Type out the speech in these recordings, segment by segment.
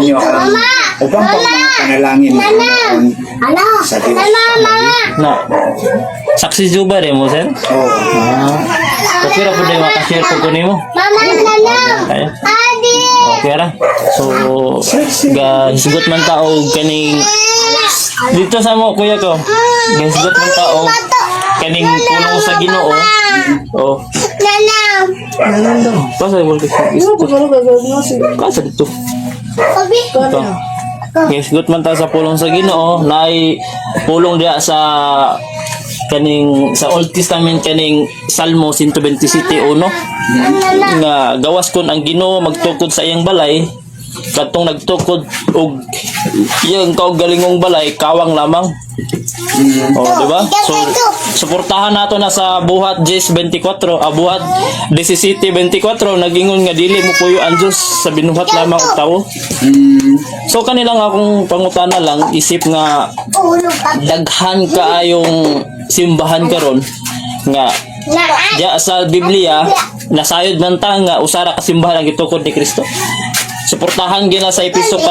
ninyo ang upang pang mga panalangin noon sa Diyos. Na, saksi juba rin mo, sir? Oo. Okay ra po na yung makashare po ko nimo. Kaya? Okay ra. So, hisgot man tao kaning dito sa mo, kuya ko. Hisgot man tao kaning pulong sa Ginoo. Oh. Pasa mo kasi. Pasa dito. Ito. Hisgot man tao sa pulong sa Ginoo, naay pulong diha sa kaning sa Old Testament kaning Salmo 127:1 nga gawas kon ang Ginoo magtukod sa iyang balay kadtong nagtukod og iyang kaugalingong balay kawang lamang. Di ba? So suportahan nato na sa buhat 10:24 buhat 17:24 nagingon nga dili mo puyo ang Dios sa binuhat lamang og tawo. So kanilang akong pangutana lang isip nga daghan kaayong simbahan karon nga diya sa Biblia nasayod man ta nga usara ka simbahan ang gitukod ni Kristo. Suportahan gina sa Episo 4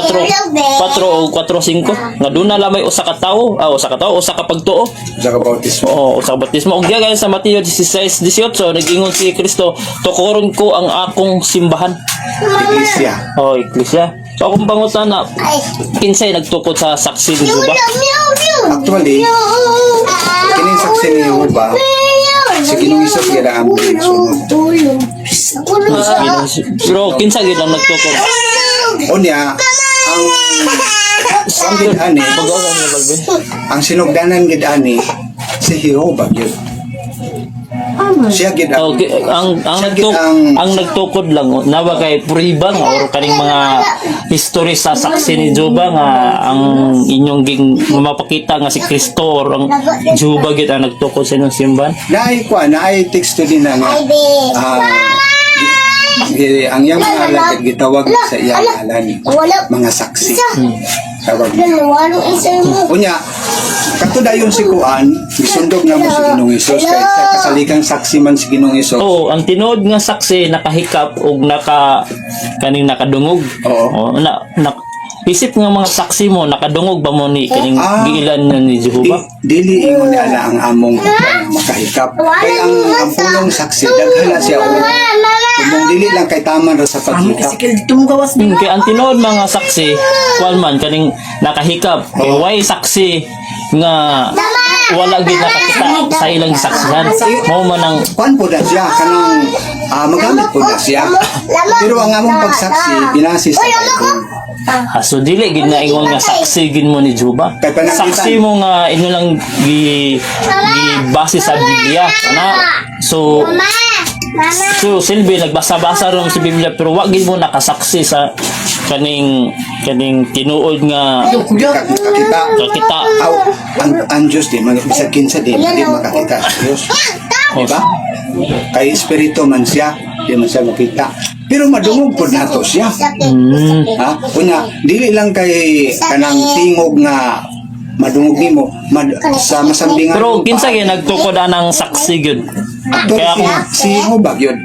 o 4:5 nga doon na lamay usa ka tawo, usa ka pagtuo. Sa kabautismo. Oo, usa ka bautismo. Og diya sa Mateo 16:18 nagingon si Kristo, tukuron ko ang akong simbahan. Iglesia. Oh, iglesia. So akong pangutana, kinsay nagtukod sa saksi ni Juba? Actually, kining saksi ni Jehovah, si Ginoong Hesus gila ang Pero kinsa gid ang nagtukod? Unya, ang gid-ani, ang sinugdanan gid-ani, si Jehovah yun. Siya gid ang Okay, ang nagtukod lang nawa kay puribang or kaning mga history sa saksi ni Juba nga ang inyong ging mapakita nga si Kristo or ang Juba gid ang nagtukod sa inyong simbahan. naay teksto din na nga ang iyang mga gitawag sa iyang ngalan mga saksi. Tawag unya katudayon si Kuan gisundog na mo si Ginoong Hesus kay sa kasalikang saksi man si Ginoong Hesus. Oo, ang tinuod nga saksi nakahikap og kaning nakadungog. Oo. Isip nga mga saksi mo nakadungog ba mo ni kining giilan na ni Jehovah? Dili ingon niya ang among makahikap kay ang pulong saksi daghan na siya kung dili lang kay taman ra sa paghikap. Kay ang tinuod mga saksi kuan man kaning nakahikap kay way saksi nga wala gid nakakita sa ilang saksihan mo man ang Kuan po na siya kanang magamit po na siya pero ang among pagsaksi binasi sa Bible. so dili gid na ingon nga saksi gid mo ni Juba. Kay panangitan. Saksi mo nga inyo lang gi base sa Biblia ana. So silbi nagbasa-basa ron sa Biblia pero wa gid mo nakasaksi sa kaning tinuod nga Kakita ang Diyos di bisag kinsa di makakita sa Diyos. Diba? Kay espiritu man siya di man siya makita pero madungog po nato siya. Una dili lang kay kanang tingog nga madungog nimo sa masambingan pero kinsa gyud nagtukod anang saksi gyud. Kaya ako si Jehovah yun.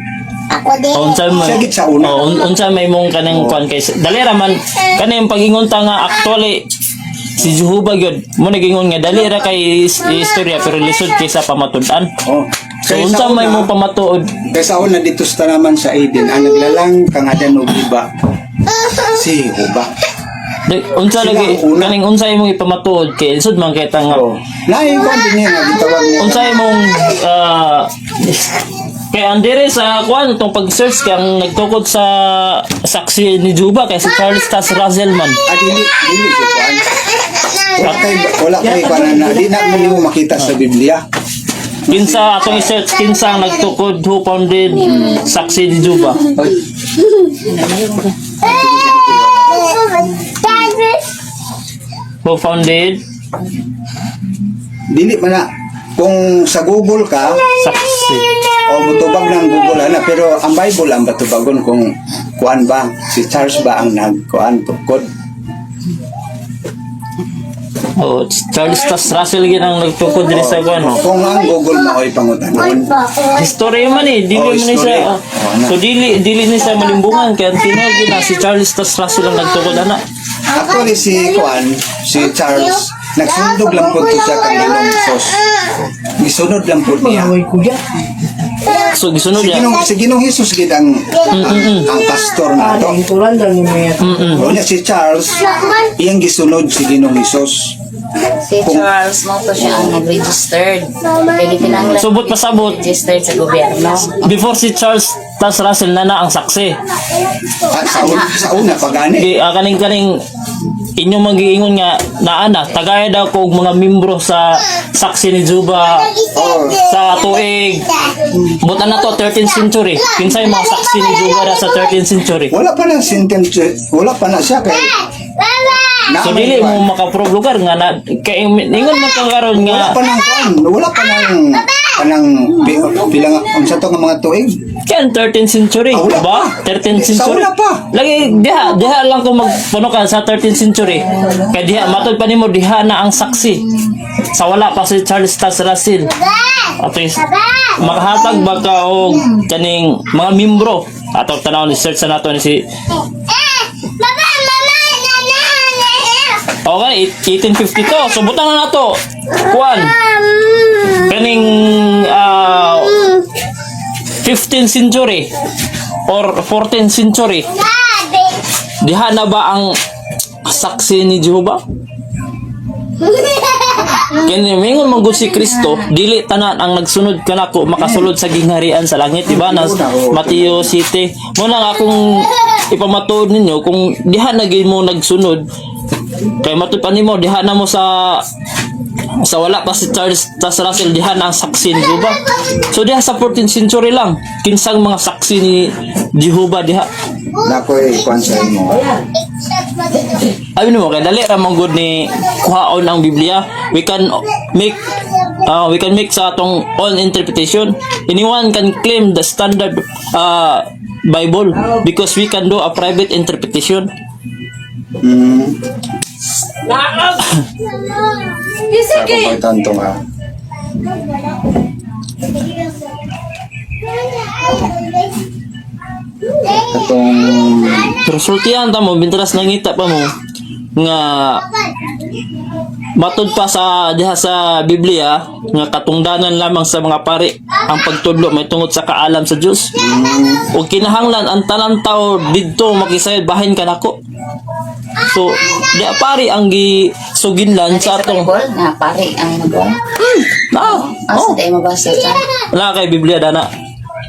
unsa may Siya gid sa una. unsa may mong kanang kuan kay dali ra man kaning pagingon ta nga actually si Jehovah gyud mo nagingon nga dali ra kay istorya pero lisod kaysa pamatud-an. So unsa may mong pamatuod? Kaysa una dito sa naman sa Eden ang naglalang kangadan og iba si Jehovah. Unsa lagi kaning unsa imong ipamatuod kay lisod man kay tanga. Lain ko din niya gitawag niya. Unsa imong kay andere sa kuan tong pag-search kay ang nagtukod sa saksi ni Juba kay si Charles Tass Russellman. Dili si kuan. Wala kay kuan na di na mo makita sa Biblia. Kinsa atong i-search kinsa ang nagtukod who founded saksi ni Juba. Who founded Dili man na kung sa Google ka saksi. o mutubag ng Google ana pero ang Bible ang batubagon kung kuan ba si Charles ba ang nagkuan tukod. Oh, Charles Tas Russell gid ang nagtukod diri sa ano. Kung ang Google mao'y pangutanon. History man eh, dili man ni history. siya. Ano? So dili ni siya malimbungan kaya tinawag na si Charles Tas Russell ang nagtukod ana. Actually, si Charles, nagsundog lang po ito siya kang Ginoong Hesus. Gisunod lang po niya. So gisunod niya. Si Ginoong Hesus gid ang pastor na ito. O niya si Charles, iyang gisunod si Ginoong Hesus. Si Charles mo to siya ang nag-registered. Kaya gitinanglan Subot pasabot. registered sa gobyerno. Before si Charles Tas Russell na ang saksi. At sa una, pagani. Di kaning inyong magiingon nga naana tagaya daw kog mga membro sa saksi ni Juba sa tuig buta na to 13th century kinsay mga saksi ni Juba ra sa 13th century. Wala pa na sentence, wala pa na siya kay So dili mo makaprove lugar nga na kay ingon man kagaron wala nga pa nang wala pa nang bilang unsa to nga mga tuig. kan 13th century Wala ba? pa. 13th Sa century. una pa. Lagi diha lang ko magpuno ka sa 13th century. Kay diha matod pa nimo diha na ang saksi. Sa wala pa si Charles Tas Russell. At least makahatag ba ka og kaning mga membro atong tanaw ni search sa nato ni si Okay, 1852. So butang na nato. Kuan. Kaning 15th century or 14th century. Diha na ba ang saksi ni Jehovah? Kani mingon man gud si Kristo, dili tanan ang nagsunod kanako makasulod sa gingharian sa langit, di ba? Nas Mateo 7. Mo nang akong ipamatuod ninyo kung diha na gyud mo nagsunod kay matud pa nimo diha na mo sa wala pa si Charles Tas Russell diha na ang saksi ni Jehovah. So diha sa 14th century lang kinsang mga saksi ni Jehovah diha. Nakoy kuan sa imo. Abi mo kay dali ra man gud ni kuhaon ang Biblia. We can make sa atong own interpretation. Anyone can claim the standard Bible because we can do a private interpretation. Ako ba tantong ha? Atong Pero sultihan ta mo bintras nangita pa mo nga matod pa sa diha sa Biblia nga katungdanan lamang sa mga pari ang pagtudlo may tungod sa kaalam sa Dios. Ug kinahanglan ang tanan tawo didto makisayod bahin kanako. So, di pari ang gisuginlan sa atong Bible nga pare ang nagwa. oh, Asa tayo mabasa ka? wala kay Biblia dana.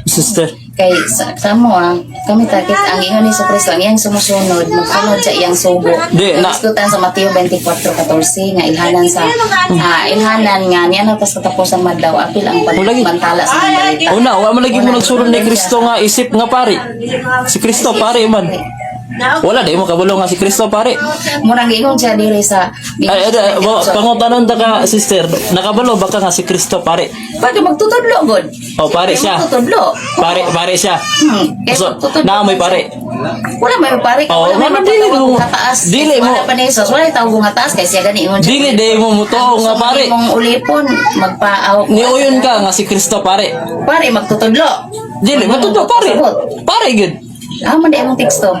Sister. Kay sa mo kami takit ang ingon ni sa Kristo ang iyang sumusunod magsunod sa iyang sugo. Di, na- Diskutan sa Mateo 24:14 nga ilhanan sa ilhanan nga niya na tas katapusan madlaw apil ang Lagi. pagmantala sa mga balita. Una, wa man lagi mo nagsulod ni Kristo nga isip nga pari. Si Kristo pari man. Wala di mo kabalo nga si Kristo pari. Murang ingon siya diri sa Pangutanon ta ka sister, nakabalo ba ka nga si Kristo pari? Pwede magtutudlo god. O pare siya. Magtutudlo. Pare siya. So, na may pare. Wala may pare ka. Oh, Wala may wala, dili mo. magtawag taas. Dili mo. Wala pa ni Jesus. Wala tawag nga taas. Kaya siya gani ingon siya. Dili day mo muto nga pare. Mong ulipon. Magpaaw. Niuyon ka nga si Kristo pare. Pare, magtutudlo. Dili matuto pare. Pare gud. Man di mong teksto.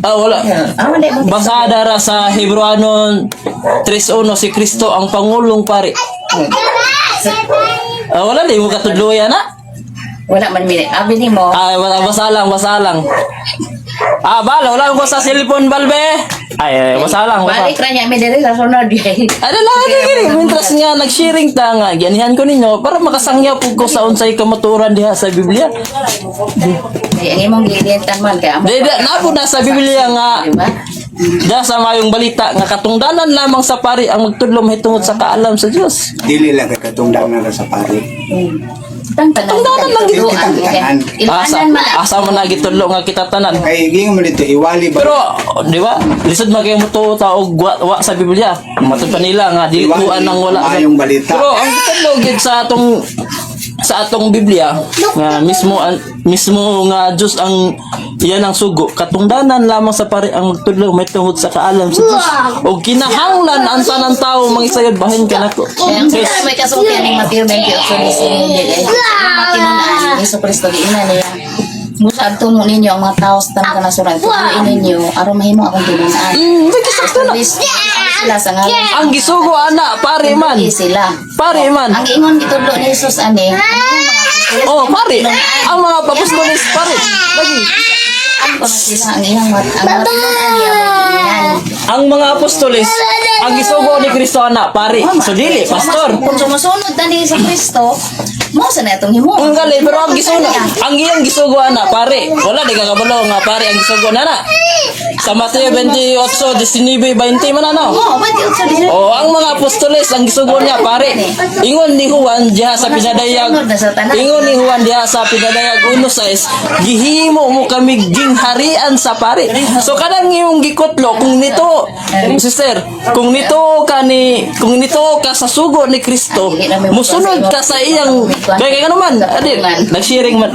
Wala. Man di mong teksto. Basada ra sa Hebreano 3:1 si Kristo ang pangulong pare. Wala di mo katudloyan na. Wala man minit. Abi ni mo. Wala basalang. Bala, wala ko sa cellphone balbe. Basalang. Balik ra niya. May diri sa sunod. Ano lang gini, mintras nga nag-sharing ta nga, ganihan ko ninyo para makasangya po ko sa unsay kamaturan diha sa Biblia. Ang imong gidentan man. Kaya amo. Na po na sa Biblia nga, Diba? da sa mayong balita nga katungdanan lamang sa pari ang magtudlo mahitungod sa kaalam sa Dios. dili lang kay katungdanan ra sa pari. Tungdanan lang gid Tanan. Ilhanan man. Asa man na gitudlo nga kita tanan. Kay gingon mo dito iwali ba? Pero, di ba? Lisod man kayo mo to taog wa sa Biblia. Matod pa nila nga dili tuan nang wala. Mayong balita. Pero ang gitudlo gid sa atong Biblia nga mismo nga Dios ang Iyan ang sugo. Katungdanan lamang sa pare ang magtudlo may tungod sa kaalam sa Diyos. O kinahanglan ang tanang tao mangisayod bahin ka nako. Kaya ang may kasultian ng Mateo 28:19 matinunaan ni Hesus Kristo giina niya. Musab tumo ninyo ang mga tao sa tanang kanasuran. Tuloy ninyo aron mahimo akong tinunaan. Sila sa ngalan. Ang gisugo ana pare man. Sila. Pare man. Ang ingon gitudlo ni Jesus ani. Oh, pare. Ang mga apostoles pare. Lagi. Ano ba sila ang iyang ang matinunaan niya mag-iingan. Ang mga apostoles ang gisugo ni Kristo ana pare. So dili pastor. Kung sumusunod na ni sa Kristo, mo sa na itong himo. Ang galing, pero ang gisugo, ang iyang gisugo na, pare. Wala, di ka kabalo nga, pare, ang gisugo na. Sa Mateo 28, 19, 20 man ano. Oo, ba't yun sa diyan? O, ang mga apostoles, ang gisugo niya, pare. Ingon ni Juan diha sa pinadayag, ingon ni Juan diha sa pinadayag 1:6, gihimo mo kami gingharian sa pare. So, kanang iyong gikutlo, kung nito, sister, kung nito ka sa sugo ni Kristo, musunod ka sa iyang kaya man, adi, nag-sharing pa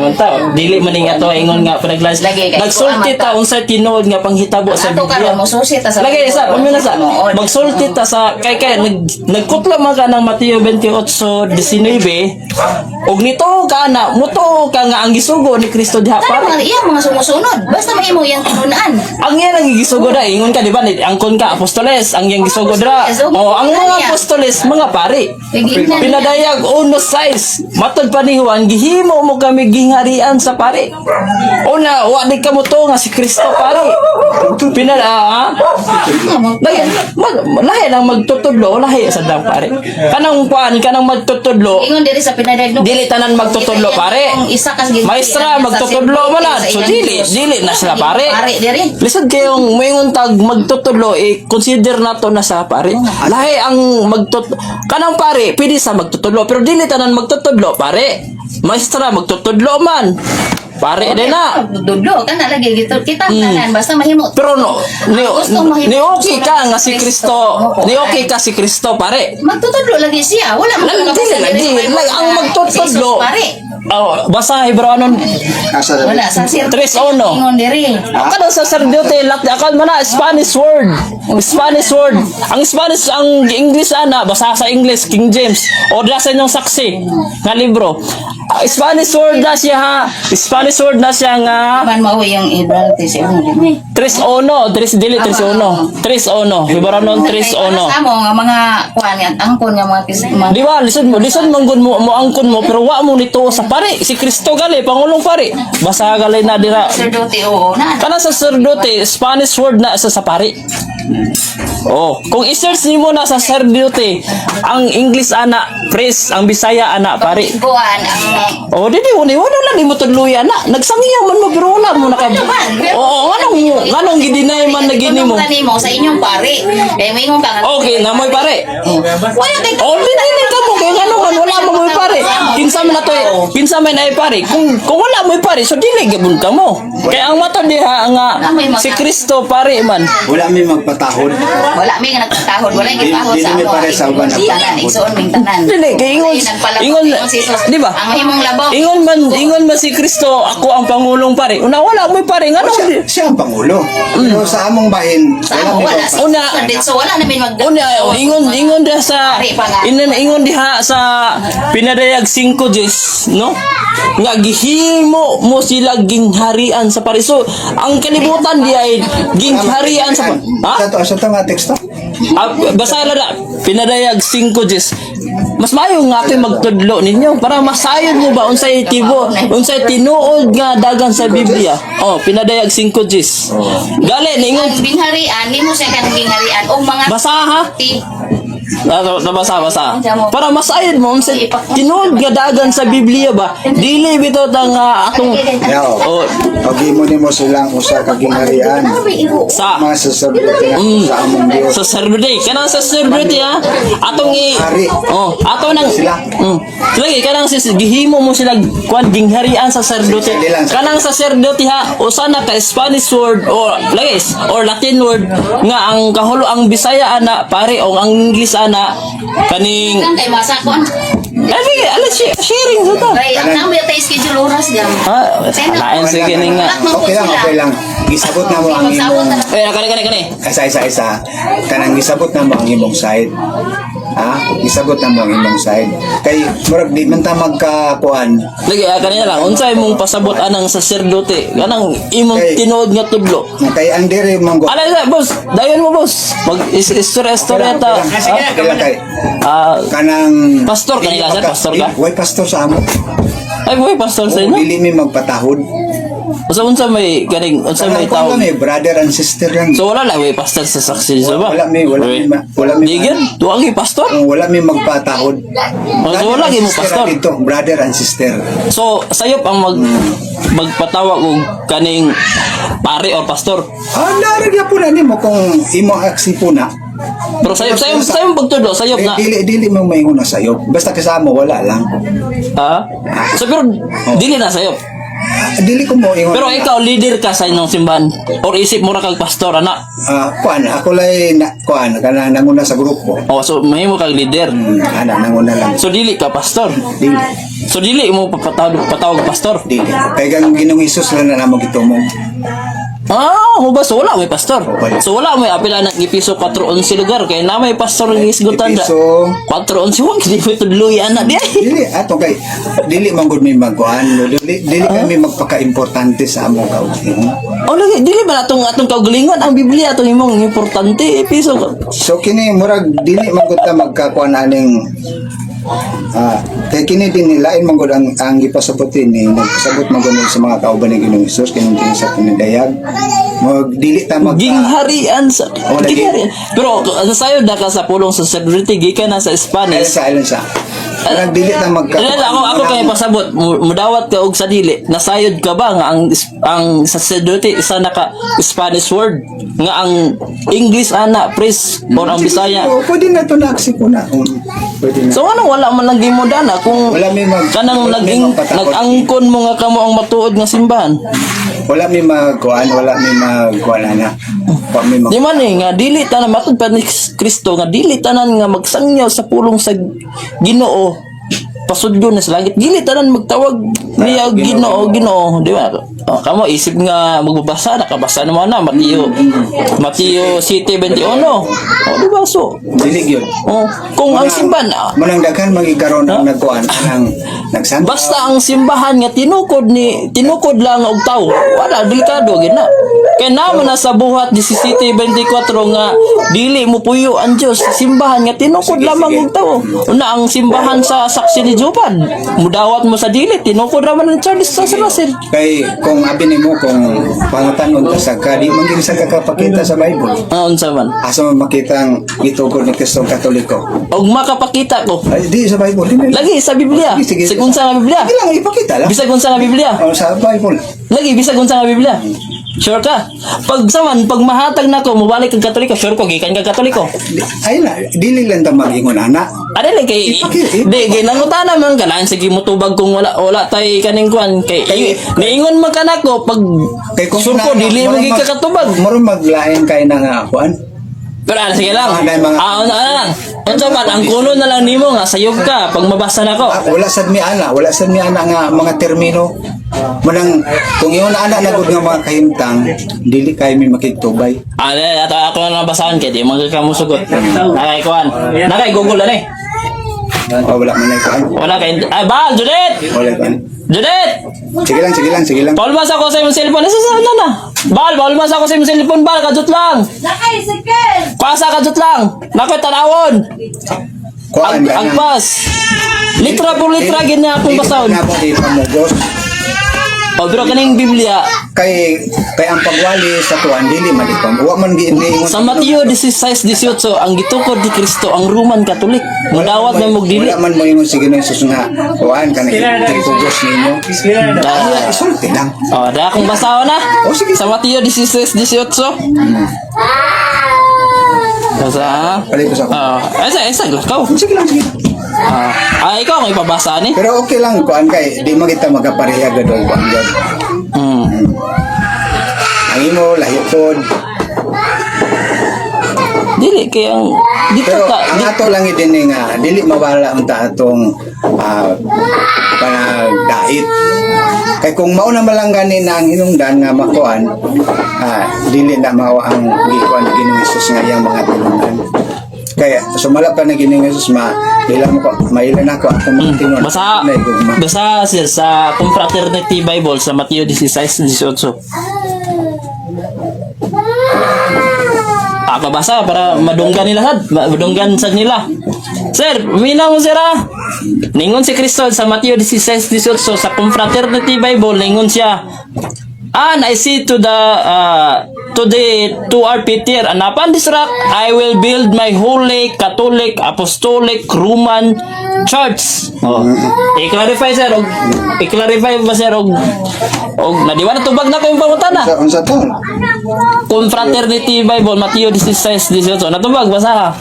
man tao. Dili man ning ato ingon nga panaglas. Nagsulti ta unsay tinuod nga panghitabo sa Ato Biblia. karon mo susi ta sa. Lagi isa, pamina sa magsulti ta sa kay nagkutla man ka ng Mateo 28:19 ug nito ka na muto ka nga ang gisugo ni Kristo diha Para pare. mga iya mga sumusunod. Basta mahimo yang tinunaan. Ang yan ang gisugo da ingon ka di ba angkon ka apostoles ang yang gisugo dira. Oh, ang mga apostoles mga pare. Pinadayag 1:6 matod pa ni Juan gihimo mo kami gingharian sa pare. Una wa di ka mo to nga si Kristo pare. Lahi lang magtutudlo lahi sa dang pare. Kanang magtutudlo Ingon diri sa pinadayag no. dili tanan magtutudlo pare. Ang isa kas Maestra magtutudlo man na. So dili na sila pare. Pare diri. Lisod kayong moingon tag magtutudlo consider nato na sa pare. Lahi ang kanang pare pwede sa magtutudlo pero dili tanan magtutudlo pare. Maestra magtutudlo man. Pare din na. Dudlo ka na lagi dito. Kita tanan basta mahimo. Pero ni okay ka nga si Kristo. Ni okay ka si Kristo pare. Magtutudlo lagi siya. Wala man Dili. Ang magtutudlo. Pare. Oh, basa Hebreanon Wala sa sir. 3:1. Ingon diri. Kada sa sacerdote lakdi akal man na Spanish word. Ang Spanish ang English ana basa sa English King James o dra sa inyong saksi nga libro. Spanish word na siya ha. Spanish word na siya nga Man mao yang Hebrew si ingon diri. 3:1, 3:1. Hebreanon 3:1. Amo nga mga kuan nga angkon nga mga Di ba, lisod manggod mo angkon mo pero wa mo nito sa pare si Kristo gali pangulong pare. Basa gali na dira. sacerdote oo na. Kana sa sacerdote Spanish word na sa pare. Oh, kung i-search niyo na sa sacerdote ang English ana priest, ang Bisaya ana pare. Kuan ang Oh, dili wala lang mo tudluyan na. Nagsangiyaw man mo pero wala mo naka. Oo, nganong gidinay man na gini mo. Kanimo sa inyong pare. Kay mingon ka nga. Okay, namoy pare. Wala kay Oh, dili ka mo kay ngano man wala mo moy pare. Kinsa man nato, kinsa man ay pare. Kung wala moy pare, so dili gabon ka mo. Kay ang mata diha nga si Kristo pare man. Wala may magpatahod. wala mi nga nagtahod, wala yung gitahod sa Dili amo. mi pare sa uban ang Tanan, igsoon ming tanan. Dili kay ingon di ba? Ang mahimong labaw. Ingon man si Kristo ako ang pangulong pare. Una wala moy pare ngano Siya ang pangulo. Pero sa among bahin, Sa amo wala. So wala namin mag ingon diha sa ingon diha sa pinadayag 5:10 no nga gihimo mo sila gingharian sa pare. So ang kalibutan di ay gingharian sa ha Sa to nga teksto. basa na pinadayag 5:10 mas maayo nga ako'y magtudlo ninyo para masayod mo ba unsay tinuod nga dagan sa Biblia. Oh, pinadayag 5:10 gali ningon ang bingharian, nimo siya kanang bingharian o mga basa ha basa para masayod mo sa tinuod nga dagan sa Biblia ba dili bitaw ta nga atong Yaw. oh Pagi mo nimo silang usa ka gingharian. sa Mga sacerdote nga sa among Dios. sa sacerdote kanang sa sacerdote ha atong Hari. ato nang Sila. lagi kanang gihimo mo sila kwan gingharian sa sacerdote kanang sacerdote ha usa na ka Spanish word or Latin word nga ang kahulo ang Bisaya ana pare o ang English ana kaning kay masakon. Ay, alas sharing sa to. Ay, ang namin tayo schedule oras gam. Lain sige nga. Okay lang. Gisabot na mo ang imong Kani. isa. Kanang gisabot na mo ang imong side. Gisabot na mo ang imong side. Kay murag di man ta magkakuan. Lagi kanina lang unsay mong pasabot anang saserdote kanang imong Okay. tinuod nga tudlo. Kay ang dire manggo. Ala boss, dayon mo boss. Mag istorya ta. Kay kanang Pastor ka nila, sir? Pastor ka? Way pastor sa amo. Ay boy pastor sa inyo. Dili mi magpatahod. Unsa may kaning unsa may Kanang tao. kuan lang brother and sister lang. So wala lang may pastor sa saksi sa ba? Wala mi Digin, tuwagi pastor. wala mi magpatahod. So wala gyud mo pastor. Dito, brother and sister. So sayop ang magpatawag og kaning pare or pastor. Naragya po na nimo kung imo aksi po na. Pero sayop pagtudlo, sayop na. Dili mo may una sayo. Basta kasama wala lang. So pero dili na sayop. Dili ko mo ingon. Pero ikaw leader ka sa inyong simbahan or isip mo ra kag pastor ana. Kuan ako lay kana nanguna sa grupo. So mahimo kag leader. Ana nanguna lang. So dili ka pastor. Dili. So dili mo patawag pastor. Dili. Kay gang Ginoong Hesus lang na namo gitumong. Ba so wala may pastor. Wala. So wala may apila ng Episo 4:11 lugar kay na may pastor ng isgutan da. So 4:11 wag di mo tudloy ana di. dili ato kay dili man gud mi magkuan. Dili kami magpaka-importante sa among kaugalingon. Lagi dili ba atong kaugalingon ang Biblia atong imong importante Episo. So kini murag dili man gud ta magkakuan aning kay kini din lain man gud ang gipasabutin ni nagpasabot man gud sa mga kauban ni Ginoong Hesus kining sa pinadayag. Mag dili ta mag Gingharian sa lagi. gingharian. Pero sayo da ka sa pulong sa celebrity gikan na sa Spanish. Alan sa Murag dili ta magka. Ako kay pasabot mudawat ka og sa dili nasayod ka ba nga ang sacerdote isa naka Spanish word nga ang English ana priest or ang Bisaya. Pwede na to na aksi ko na. Pwede na. So ano wala man lang gimodana kung Wala may kanang nag-angkon mo nga kamo ang matuod nga simbahan. Wala may magkuan, wala may magkuan na. Di man nga dili tanan matud pa ni Kristo nga dili tanan nga magsangyaw sa pulong sa Ginoo. Pasudyo na sa langit. Dili tanan magtawag niya Ginoo, di ba? Kamo isip nga magbabasa nakabasa naman na Mateo 7:21. Di ba so? Dili gyud. Kung ang simbahan manang daghan magikaroon ng nagkuan ng nagsangka. basta ang simbahan nga tinukod lang og tao, wala delikado gid na. Kaya naman na sa buhat 17:24 nga dili mo puyo ang Dios sa simbahan nga tinukod lamang og tao. Una ang simbahan sa saksi ni Joban, mudawat mo sa dili tinukod ra man ang Charles sa Sarasir. Kay kung abi nimo kung pangutan-on ta sa kadi man gyud sa kakapakita sa Bible. Unsa man? Asa man makita ang gitugod ni Kristong Katoliko? Og makapakita ko. Ay di sa Bible din. Lagi sa Biblia. Sige. Bisag unsa nga Biblia? Sige lang ipakita lang. Bisag unsa nga Biblia? Sa Bible. Lagi bisag unsa nga Biblia. Sure ka? Pag mahatag na ko, mubalik kag Katoliko, sure ko gikan kag Katoliko. Ay na, dili lang ta magingon ana. Ano lang kay di ginangutana man kalaan sige mo tubag kung wala tay kaning kuan kay niingon man kanako pag sure ko dili mo gikakatubag. Moro maglain kay na nga kuan. Pero sige lang. Ano lang. Unsa man ang kuno na lang nimo nga sayog ka pag mabasa nako. Wala sad mi ana nga mga termino. Manang kung iyon ana nagud nga mga kahimtang, dili kay mi makigtubay. Ako na basahan kay di magkakamusugot. Nakay kuan. Nakay Google na eh. Wala man ay kuan. Wala kay Bal Judith. Wala kuan. Judith. Sige lang. Paulmas ako sa imong cellphone. Nasa na. Bal, paulmas ako sa imong cellphone. Bal, kadot lang. Nakay second. Pasa kadot lang. Nakoy tanawon. Kuan Agpas. Litra por litra gid na akong basahon. Na mo di pamugos. Pero kaning Biblia Kay ang pagwali sa tuan dili man di pam. Wa man giingon. sa Mateo 16:18 ang gitukod ni Kristo ang Roman Catholic. Mudawat na mog dili. Wala man mo ingon sige na Hesus nga kuan kana itugos ninyo. Isulti lang. Da akong basahon na. Sige. Sa Mateo 16:18. Basa. Pali ko sa Isa lakaw. Sige lang. Ikaw ang ipabasa ni. Pero okay lang kuan kay di mo kita magapareha gadol kuan gad. Ang imo lahi pod. Dili kay ang dito Pero ka ang ato lang din nga dili mawala unta atong panagdait. Kay kung mauna malangganin na ang hinungdan nga makuan, dili na mao ang gikuan ni Ginoong Hesus nga iyang mga tinungdan. Kaya sumala pa na Ginoong Hesus mailan ako ako mga tinungdan. Basa sir sa Confraternity Bible sa Mateo 16:18. Ako basa para madunggan nila sad, madunggan sad nila. Sir, mina mo sir Ningon si Kristo sa Mateo 16:18 sa Confraternity Bible, ningon siya, and I say to the to our Peter, and upon this rock I will build my holy Catholic, Apostolic, Roman Church. I-clarify sir, i-clarify ba sir og nadiwa na tubag na ko yung pangutana. Unsa to? Confraternity Bible Mateo 16:18 natubag basa.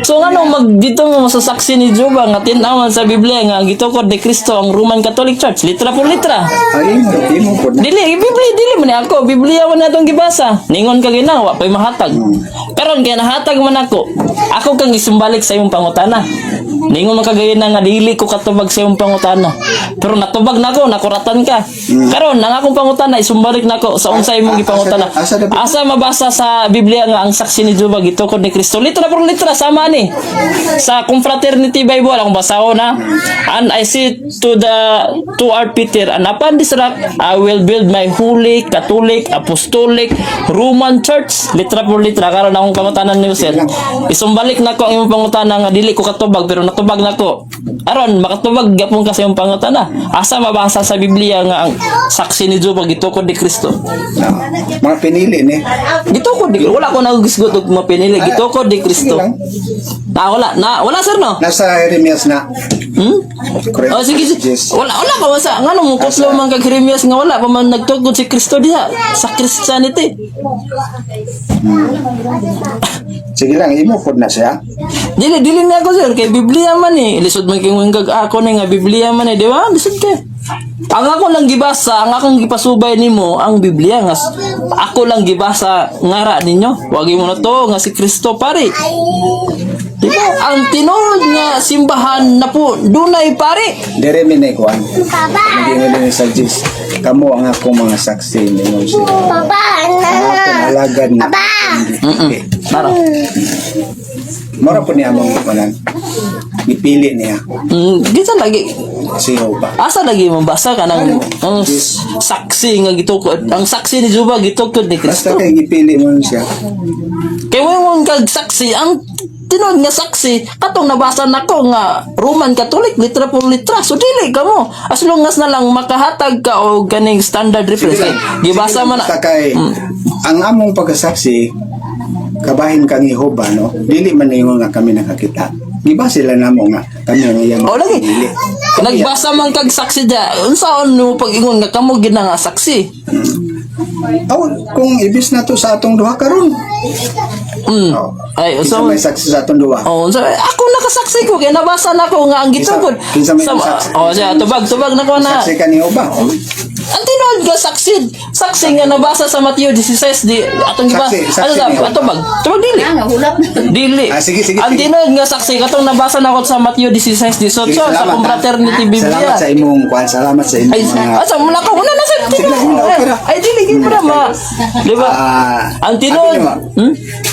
So ngano dito mo sa saksi ni Juba nga tin-awan sa Biblia nga gitukod ni Kristo ang Roman Catholic Church litra por litra. Ay mo po. Dili man ako Biblia man natong gibasa. Ningon ka ginawa pay mahatag. Karon kay nahatag man ako. Ako kang isumbalik sa imong pangutana. Ningon man kagayon nga dili ko katubag sa imong pangutana. Pero natubag nako, nakuratan ka. Karon ang akong pangutana isumbalik nako sa unsay imong gipangutana. Asa mabasa sa Biblia nga ang saksi ni Juba gitukod ni Kristo litra por litra sama ni. Sa Confraternity Bible akong basahon na. And I say to our Peter, and upon this rock I will build my holy Catholic, Apostolic, Roman Church litra por litra. Karon akong pangutanan niyo sir. Isumbalik nako ang imong pangutana nga dili ko katubag pero natubag nako. Aron makatubag gyapon ka sa imong pangutana. Asa mabasa sa Biblia nga ang saksi ni Juba gitukod ni Kristo? Mga pinili ni. Gitukod di wala ko nagugisgot og mapinili gitukod ni Kristo. Wala sir no? Nasa Jeremias na. Correct. Oh sige. Yes. Wala pa basa ngano mo kuslo man kag Jeremias nga wala pa man nagtukod si Kristo diha sa Christianity. Sige lang, imo pod na siya. Dili na ako sir kay Biblia man eh. Lisod man kay ngag ako ni nga Biblia man eh, di ba? Lisod kay. Ang ako lang gibasa, ang akong gipasubay nimo ang Biblia nga ako lang gibasa ngara ninyo. Wagi mo na to nga si Kristo pare. Diba? Ang tinuod nga simbahan na po dunay pare. Dire mi nay kuan. Hindi mo din suggest. Kamo ang akong mga saksi ninyo siya. Ang alagad na. Para. Mara po niya among kunan. Ipili niya Gisa lagi. si Jehovah. Asa lagi mabasa ka ng saksi nga gitukod. Ang saksi ni Juba gitukod ni Basta Kristo. kay ipili mo siya. Kay mo kag saksi ang tinuod nga saksi katong nabasa nako nga Roman Catholic litra por litra. So dili ka mo. As long as na lang makahatag ka og kaning standard reference. Gibasa man Basta kay ang among pagkasaksi kabahin kang Jehovah no. Dili man ningon nga kami nakakita. Diba sila namo nga kami nga yang O lagi. Nagbasa man kag saksi dia. Unsaon mo pag-ingon nga kamo gid nga saksi? kung ibis na to sa atong duha karon. Ay, Kinsa so may saksi sa atong duha. so ako nakasaksi ko kay nabasa na ko nga ang gitukod. Kinsa may saksi? Siya tubag na ko na. Saksi ka ni Jehovah. Ang tinuod nga saksi nga nabasa sa Mateo 16 di atong gibasa. Saksi Ano ni Jehovah. tubag dili. Nga, hulap na. Dili. Sige. Ang tinuod nga saksi katong nabasa na ko sa Mateo 16 Sige, sa salamat, Confraternity Salamat Biblia. sa imong kuan, salamat sa imong Ay, mga asa mo na ko una na sa Sige lang, okay ra. Ay dili gid para ma. Di ba? Ang tinuod.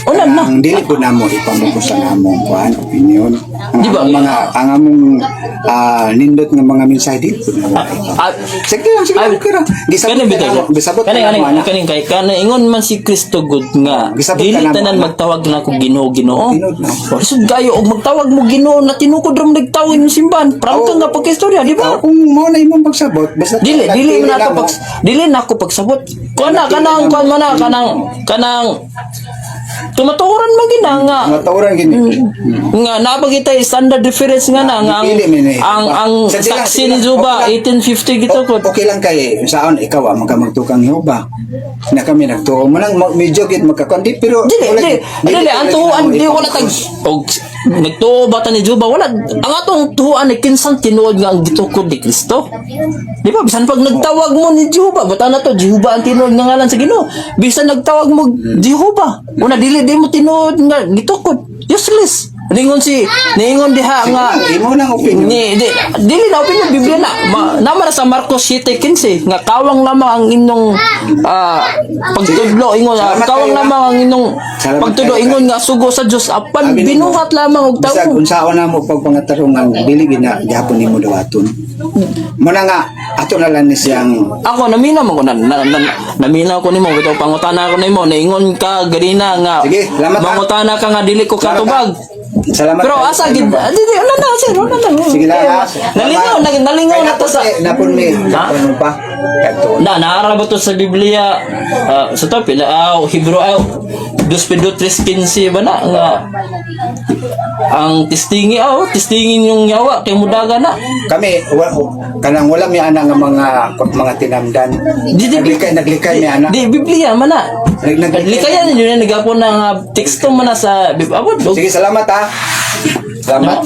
Una na. Ang dili po namo ipamukusan among kuan opinion. Ang Di ba? among mga ang among nindot nga mga mensahe dili po namo. Sige lang, okay ra. Gisabot ka na. Kaning ingon man si Kristo good nga Gisabot dili ka na mo, tanan anak. magtawag na ko Ginoo. Ginoo na. Isud gayo og magtawag mo Ginoo na tinukod ram nagtawag yung simbahan. Prangka nga pagkistorya, di ba? Kung mo na imong pagsabot, basta Dili na ako pagsabot. Kanang tumaturan man gina nga matawran gini. nga napagitay standard reference nga na nga Dili, mini. ang Sige lang, saksi sige ni lang. Juba Okay 1850 gitukod. Okay lang kay saon ikaw magtukang Jehovah. Na kami nagtuo mo lang medyo git magkakondi pero Dili ang tuhuan di wala tag og nagtuo ba ta ni Juba wala ang atong tuhuan ni kinsan tinuod nga ang gitukod ni Kristo. Di ba bisan pag nagtawag mo ni Juba bata na to Juba ang tinuod nga ngalan sa Ginoo. Bisan nagtawag mo Jehovah una dili di mo tinuod nga gitukod. Useless. Ningon diha nga Imo lang opinion. dili na opinion Biblia na naman sa Marcos 7:15 nga kawang lamang ang inyong pagtudlo ingon Salamat kawang kayo, lamang ang inyong Salamat pagtudlo kayo, ingon nga sugo sa Dios apan Sabi nimo, binuhat lamang og Bisag tawo. unsaon na mo pagpangatarungan dili gina gihapon nimo dawaton. Mo na nga ato na lang ni siyang Ako namina mo ko namina ko nimo bitaw pangutana ko nimo naingon ka ganina nga Sige, salamat, ha. mangutana ka nga dili ko katubag. salamat. Pero kayo. asa gid dili wala na sir wala na. Sige lang ha. Nalingaw na to sa napon mi. Ha? Ano pa? Kato. naara ba to sa Biblia sa to pila Hebrew 2:3:15 ba na nga ang testingin yung yawa kay mudaga na. Kami kanang wala mi ana nga mga tinamdan. Naglikay mi ana. Di Biblia man na. Likayan ninyo na nagapon ng teksto man na sa abot. Sige, salamat ha. Salamat.